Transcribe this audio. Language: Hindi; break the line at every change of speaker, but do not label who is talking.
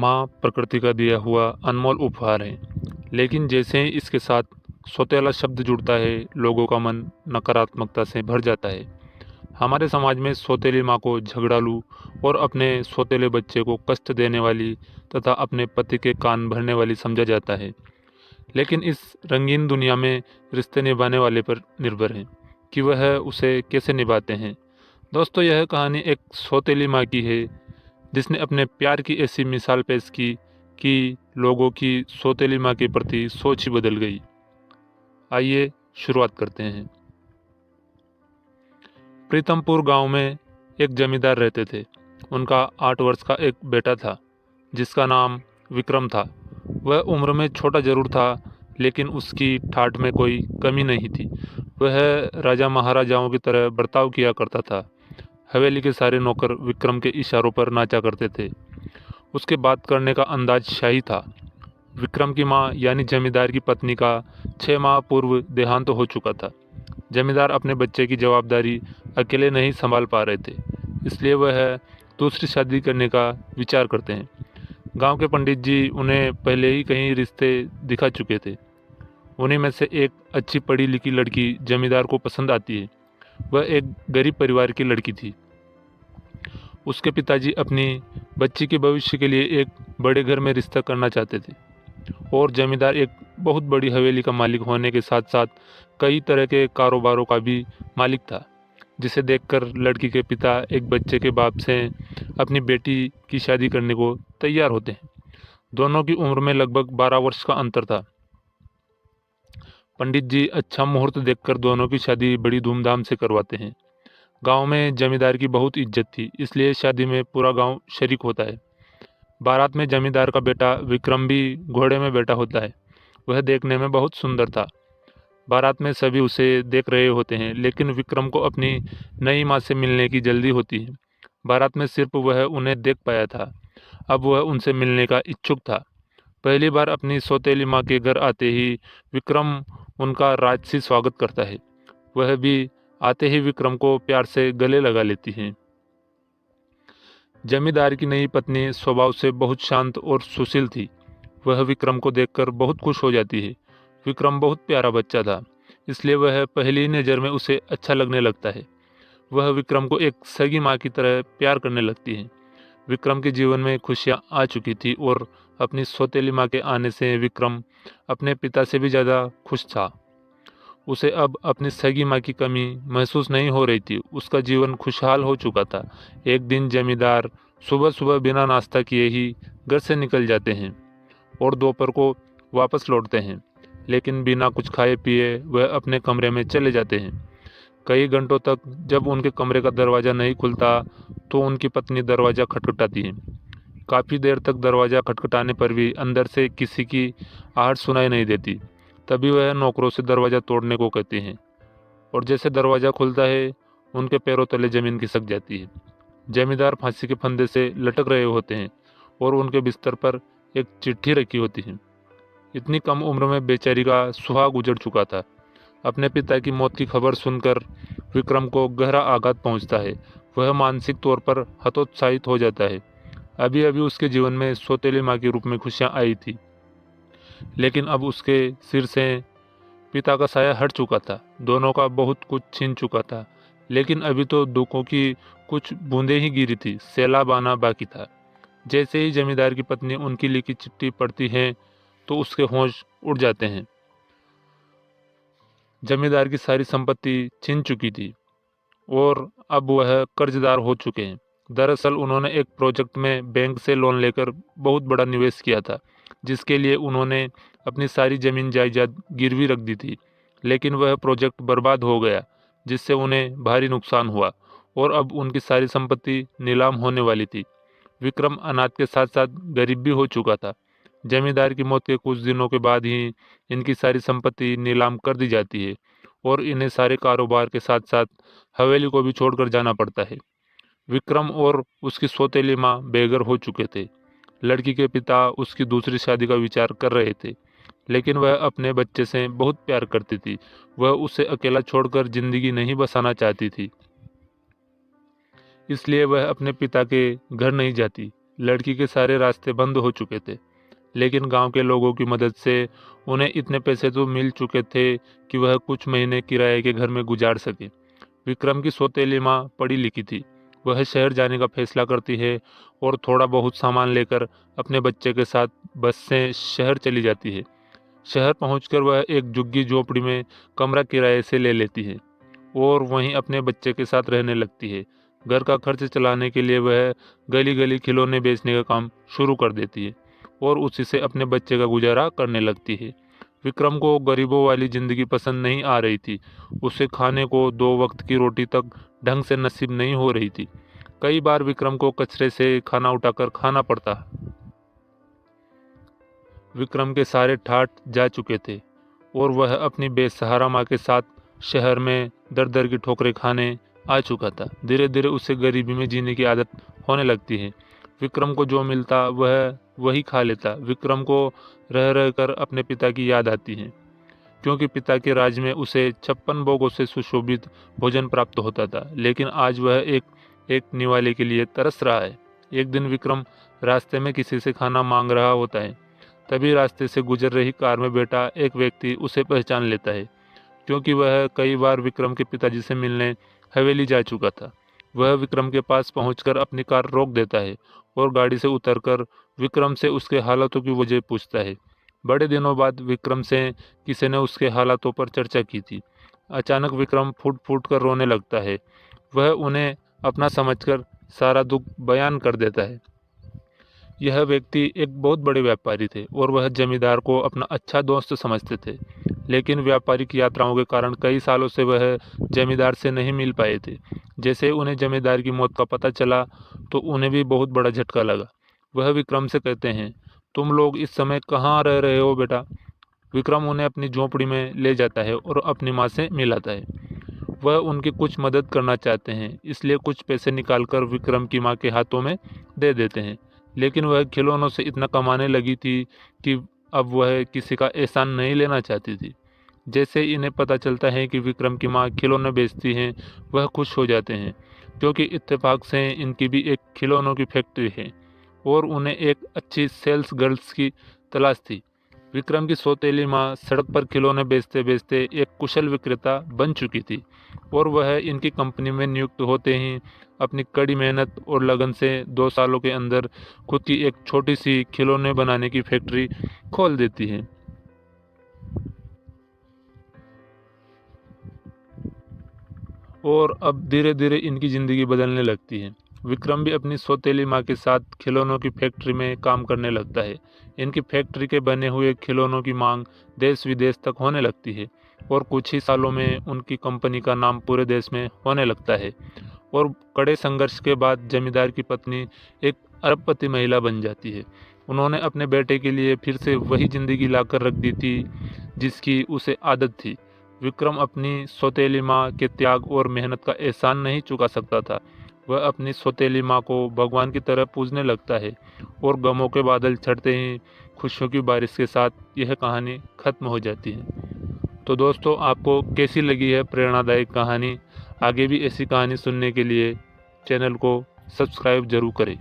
माँ प्रकृति का दिया हुआ अनमोल उपहार है, लेकिन जैसे ही इसके साथ सौतेला शब्द जुड़ता है, लोगों का मन नकारात्मकता से भर जाता है। हमारे समाज में सौतेली माँ को झगड़ालू और अपने सौतेले बच्चे को कष्ट देने वाली तथा अपने पति के कान भरने वाली समझा जाता है। लेकिन इस रंगीन दुनिया में रिश्ते निभाने वाले पर निर्भर है कि वह उसे कैसे निभाते हैं। दोस्तों, यह कहानी एक सौतेली माँ की है जिसने अपने प्यार की ऐसी मिसाल पेश की कि लोगों की सौतेली माँ के प्रति सोच ही बदल गई। आइए शुरुआत करते हैं। प्रीतमपुर गांव में एक जमींदार रहते थे। उनका 8 वर्ष का एक बेटा था जिसका नाम विक्रम था। वह उम्र में छोटा जरूर था, लेकिन उसकी ठाठ में कोई कमी नहीं थी। वह राजा महाराजाओं की तरह बर्ताव किया करता था। हवेली के सारे नौकर विक्रम के इशारों पर नाचा करते थे। उसके बात करने का अंदाज शाही था। विक्रम की माँ यानी जमींदार की पत्नी का 6 माह पूर्व देहांत हो चुका था। जमींदार अपने बच्चे की जवाबदारी अकेले नहीं संभाल पा रहे थे, इसलिए वह दूसरी शादी करने का विचार करते हैं। गांव के पंडित जी उन्हें पहले ही कई रिश्ते दिखा चुके थे। उन्हीं में से एक अच्छी पढ़ी लिखी लड़की जमींदार को पसंद आती है। वह एक गरीब परिवार की लड़की थी। उसके पिताजी अपनी बच्ची के भविष्य के लिए एक बड़े घर में रिश्ता करना चाहते थे और जमींदार एक बहुत बड़ी हवेली का मालिक होने के साथ साथ कई तरह के कारोबारों का भी मालिक था, जिसे देखकर लड़की के पिता एक बच्चे के बाप से अपनी बेटी की शादी करने को तैयार होते हैं। दोनों की उम्र में लगभग 12 वर्ष का अंतर था। पंडित जी अच्छा मुहूर्त देखकर दोनों की शादी बड़ी धूमधाम से करवाते हैं। गांव में जमींदार की बहुत इज्जत थी, इसलिए शादी में पूरा गांव शरीक होता है। बारात में जमींदार का बेटा विक्रम भी घोड़े में बैठा होता है। वह देखने में बहुत सुंदर था। बारात में सभी उसे देख रहे होते हैं, लेकिन विक्रम को अपनी नई माँ से मिलने की जल्दी होती है। बारात में सिर्फ वह उन्हें देख पाया था, अब वह उनसे मिलने का इच्छुक था। पहली बार अपनी सौतेली माँ के घर आते ही विक्रम उनका राजसी स्वागत करता है। वह भी आते ही विक्रम को प्यार से गले लगा लेती है। जमींदार की नई पत्नी स्वभाव से बहुत शांत और सुशील थी। वह विक्रम को देखकर बहुत खुश हो जाती है। विक्रम बहुत प्यारा बच्चा था, इसलिए वह पहली नज़र में उसे अच्छा लगने लगता है। वह विक्रम को एक सगी माँ की तरह प्यार करने लगती है। विक्रम के जीवन में खुशियाँ आ चुकी थी और अपनी सौतेली माँ के आने से विक्रम अपने पिता से भी ज़्यादा खुश था। उसे अब अपनी सगी माँ की कमी महसूस नहीं हो रही थी। उसका जीवन खुशहाल हो चुका था। एक दिन जमींदार सुबह सुबह बिना नाश्ता किए ही घर से निकल जाते हैं और दोपहर को वापस लौटते हैं, लेकिन बिना कुछ खाए पिए वह अपने कमरे में चले जाते हैं। कई घंटों तक जब उनके कमरे का दरवाज़ा नहीं खुलता तो उनकी पत्नी दरवाज़ा खटखटाती है। काफ़ी देर तक दरवाज़ा खटखटाने पर भी अंदर से किसी की आहट सुनाई नहीं देती। तभी वह नौकरों से दरवाज़ा तोड़ने को कहती हैं और जैसे दरवाज़ा खुलता है, उनके पैरों तले ज़मीन खिसक जाती है। जमींदार फांसी के फंदे से लटक रहे होते हैं और उनके बिस्तर पर एक चिट्ठी रखी होती है। इतनी कम उम्र में बेचारी का सुहाग उजड़ चुका था। अपने पिता की मौत की खबर सुनकर विक्रम को गहरा आघात पहुंचता है। वह मानसिक तौर पर हतोत्साहित हो जाता है। अभी अभी उसके जीवन में सौतेली माँ के रूप में खुशियाँ आई थी, लेकिन अब उसके सिर से पिता का साया हट चुका था। दोनों का बहुत कुछ छीन चुका था, लेकिन अभी तो दुखों की कुछ बूंदें ही गिरी थी, सैलाब आना बाकी था। जैसे ही जमींदार की पत्नी उनकी लिखी चिट्ठी पढ़ती है तो उसके होश उड़ जाते हैं। जमींदार की सारी संपत्ति छिन चुकी थी और अब वह कर्जदार हो चुके हैं। दरअसल उन्होंने एक प्रोजेक्ट में बैंक से लोन लेकर बहुत बड़ा निवेश किया था, जिसके लिए उन्होंने अपनी सारी ज़मीन जायदाद गिरवी रख दी थी। लेकिन वह प्रोजेक्ट बर्बाद हो गया, जिससे उन्हें भारी नुकसान हुआ और अब उनकी सारी संपत्ति नीलाम होने वाली थी। विक्रम अनाथ के साथ साथ गरीब भी हो चुका था। जमींदार की मौत के कुछ दिनों के बाद ही इनकी सारी संपत्ति नीलाम कर दी जाती है और इन्हें सारे कारोबार के साथ साथ हवेली को भी छोड़कर जाना पड़ता है। विक्रम और उसकी सौतेली माँ बेघर हो चुके थे। लड़की के पिता उसकी दूसरी शादी का विचार कर रहे थे, लेकिन वह अपने बच्चे से बहुत प्यार करती थी। वह उसे अकेला छोड़कर जिंदगी नहीं बसाना चाहती थी, इसलिए वह अपने पिता के घर नहीं जाती। लड़की के सारे रास्ते बंद हो चुके थे, लेकिन गांव के लोगों की मदद से उन्हें इतने पैसे तो मिल चुके थे कि वह कुछ महीने किराए के घर में गुजार सके। विक्रम की सौतेली माँ पढ़ी लिखी थी। वह शहर जाने का फैसला करती है और थोड़ा बहुत सामान लेकर अपने बच्चे के साथ बस से शहर चली जाती है। शहर पहुंचकर वह एक झुग्गी झोपड़ी में कमरा किराए से ले लेती है और वहीं अपने बच्चे के साथ रहने लगती है। घर का खर्च चलाने के लिए वह गली गली खिलौने बेचने का काम शुरू कर देती है और उसी से अपने बच्चे का गुजारा करने लगती है। विक्रम को गरीबों वाली जिंदगी पसंद नहीं आ रही थी। उसे खाने को 2 वक्त की रोटी तक ढंग से नसीब नहीं हो रही थी। कई बार विक्रम को कचरे से खाना उठाकर खाना पड़ता। विक्रम के सारे ठाठ जा चुके थे और वह अपनी बेसहारा माँ के साथ शहर में दर दर की ठोकरें खाने आ चुका था। धीरे धीरे उसे गरीबी में जीने की आदत होने लगती है। विक्रम को जो मिलता वह वही खा लेता। विक्रम को रह रह कर अपने पिता की याद आती है, क्योंकि पिता के राज में उसे 56 भोगों से सुशोभित भोजन प्राप्त होता था, लेकिन आज वह एक एक निवाले के लिए तरस रहा है। एक दिन विक्रम रास्ते में किसी से खाना मांग रहा होता है। तभी रास्ते से गुजर रही कार में बैठा एक व्यक्ति उसे पहचान लेता है, क्योंकि वह कई बार विक्रम के पिताजी से मिलने हवेली जा चुका था। वह विक्रम के पास पहुंचकर अपनी कार रोक देता है और गाड़ी से उतरकर विक्रम से उसके हालातों की वजह पूछता है। बड़े दिनों बाद विक्रम से किसी ने उसके हालातों पर चर्चा की थी। अचानक विक्रम फूट फूट कर रोने लगता है। वह उन्हें अपना समझकर सारा दुख बयान कर देता है। यह व्यक्ति एक बहुत बड़े व्यापारी थे और वह जमींदार को अपना अच्छा दोस्त समझते थे, लेकिन व्यापारिक यात्राओं के कारण कई सालों से वह जमींदार से नहीं मिल पाए थे। जैसे उन्हें जमींदार की मौत का पता चला तो उन्हें भी बहुत बड़ा झटका लगा। वह विक्रम से कहते हैं, तुम लोग इस समय कहाँ रह रहे हो बेटा? विक्रम उन्हें अपनी झोंपड़ी में ले जाता है और अपनी माँ से मिलाता है। वह उनकी कुछ मदद करना चाहते हैं, इसलिए कुछ पैसे निकालकर विक्रम की माँ के हाथों में दे देते हैं। लेकिन वह खिलौनों से इतना कमाने लगी थी कि अब वह किसी का एहसान नहीं लेना चाहती थी। जैसे इन्हें पता चलता है कि विक्रम की माँ खिलौने बेचती हैं, वह खुश हो जाते हैं, क्योंकि इत्तेफाक से इनकी भी एक खिलौनों की फैक्ट्री है और उन्हें एक अच्छी सेल्स गर्ल्स की तलाश थी। विक्रम की सौतेली माँ सड़क पर खिलौने बेचते बेचते एक कुशल विक्रेता बन चुकी थी और वह इनकी कंपनी में नियुक्त होते ही अपनी कड़ी मेहनत और लगन से 2 सालों के अंदर खुद की एक छोटी सी खिलौने बनाने की फैक्ट्री खोल देती है। और अब धीरे धीरे इनकी ज़िंदगी बदलने लगती है। विक्रम भी अपनी सौतेली माँ के साथ खिलौनों की फैक्ट्री में काम करने लगता है। इनकी फैक्ट्री के बने हुए खिलौनों की मांग देश विदेश तक होने लगती है और कुछ ही सालों में उनकी कंपनी का नाम पूरे देश में होने लगता है। और कड़े संघर्ष के बाद जमींदार की पत्नी एक अरबपति महिला बन जाती है। उन्होंने अपने बेटे के लिए फिर से वही ज़िंदगी लाकर रख दी थी जिसकी उसे आदत थी। विक्रम अपनी सौतेली माँ के त्याग और मेहनत का एहसान नहीं चुका सकता था। वह अपनी सौतेली माँ को भगवान की तरह पूजने लगता है और गमों के बादल छटते ही खुशियों की बारिश के साथ यह कहानी खत्म हो जाती है। तो दोस्तों, आपको कैसी लगी है प्रेरणादायक कहानी? आगे भी ऐसी कहानी सुनने के लिए चैनल को सब्सक्राइब जरूर करें।